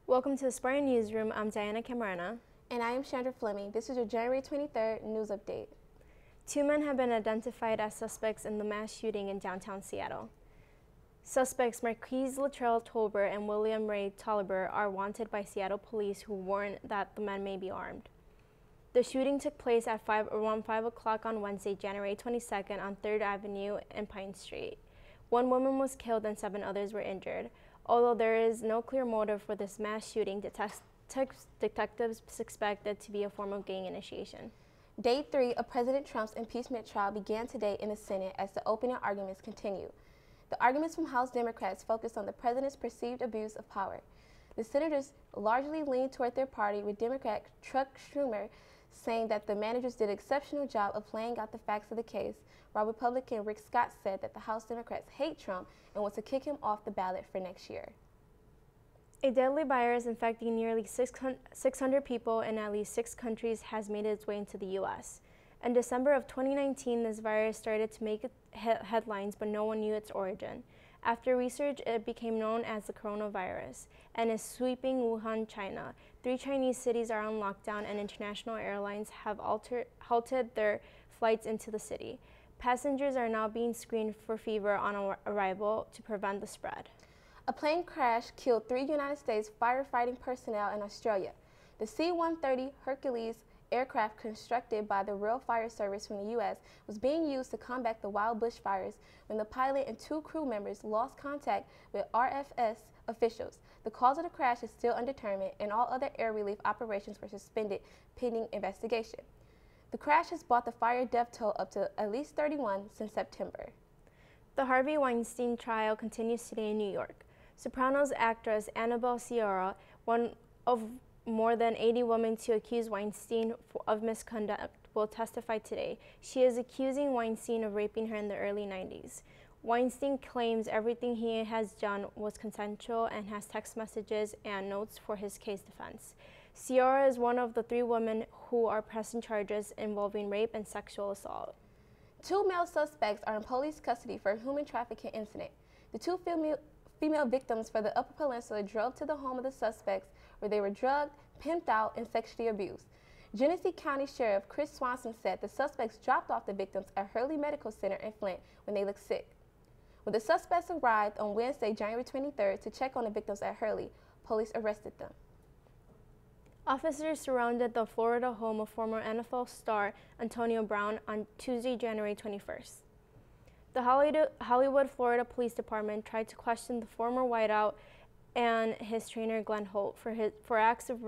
Welcome to the Spartan Newsroom. I'm Diana Camarena. And I am Chandra Fleming. This is your January 23rd news update. 2 men have been identified as suspects in the mass shooting in downtown Seattle. Suspects Marquise Latrell Tolbert and William Ray Tolliver are wanted by Seattle police, who warn that the men may be armed. The shooting took place at around 5 o'clock on Wednesday, January 22nd on 3rd Avenue and Pine Street. 1 woman was killed and 7 others were injured. Although there is no clear motive for this mass shooting, detectives suspect it to be a form of gang initiation. Day 3 of President Trump's impeachment trial began today in the Senate as the opening arguments continue. The arguments from House Democrats focused on the president's perceived abuse of power. The senators largely leaned toward their party, with Democrat Chuck Schumer saying that the managers did an exceptional job of laying out the facts of the case, while Republican Rick Scott said that the House Democrats hate Trump and want to kick him off the ballot for next year. A deadly virus infecting nearly 600 people in at least 6 countries has made its way into the U.S. In December of 2019, this virus started to make headlines, but no one knew its origin. After research, it became known as the coronavirus and is sweeping Wuhan, China. 3 Chinese cities are on lockdown, and international airlines have halted their flights into the city. Passengers are now being screened for fever on arrival to prevent the spread. A plane crash killed 3 United States firefighting personnel in Australia. The C-130 Hercules aircraft, constructed by the Royal Fire Service from the U.S., was being used to combat the wild bushfires when the pilot and 2 crew members lost contact with RFS officials. The cause of the crash is still undetermined, and all other air relief operations were suspended pending investigation. The crash has brought the fire death toll up to at least 31 since September. The Harvey Weinstein trial continues today in New York. Sopranos actress Annabelle Sciorra, one of more than 80 women to accuse Weinstein of misconduct, will testify today. She is accusing Weinstein of raping her in the early 90s. Weinstein claims everything he has done was consensual and has text messages and notes for his case defense. Sciorra is one of the 3 women who are pressing charges involving rape and sexual assault. 2 male suspects are in police custody for a human trafficking incident. The 2 female victims for the Upper Peninsula drove to the home of the suspects, where they were drugged, pimped out, and sexually abused. Genesee County Sheriff Chris Swanson said the suspects dropped off the victims at Hurley Medical Center in Flint when they looked sick. When the suspects arrived on Wednesday, January 23rd, to check on the victims at Hurley, police arrested them. Officers surrounded the Florida home of former NFL star Antonio Brown on Tuesday, January 21st. The Hollywood, Florida Police Department tried to question the former wideout and his trainer Glenn Holt for acts of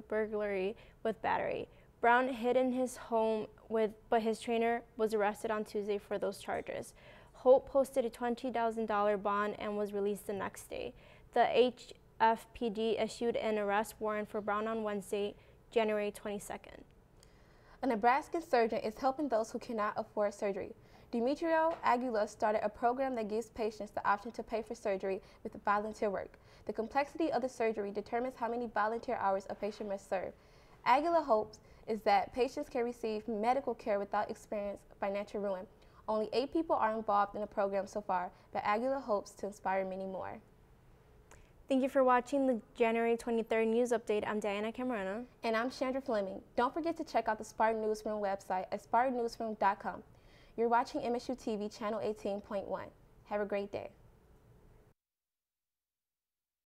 burglary with battery. Brown hid in his home, but his trainer was arrested on Tuesday for those charges. Holt posted a $20,000 bond and was released the next day. The HFPD issued an arrest warrant for Brown on Wednesday, January 22nd. A Nebraska surgeon is helping those who cannot afford surgery. Demetrio Aguila started a program that gives patients the option to pay for surgery with volunteer work. The complexity of the surgery determines how many volunteer hours a patient must serve. Aguila hopes is that patients can receive medical care without experiencing financial ruin. Only 8 people are involved in the program so far, but Aguila hopes to inspire many more. Thank you for watching the January 23rd news update. I'm Diana Camarena. And I'm Chandra Fleming. Don't forget to check out the Spartan Newsroom website at spartannewsroom.com. You're watching MSU TV Channel 18.1. Have a great day.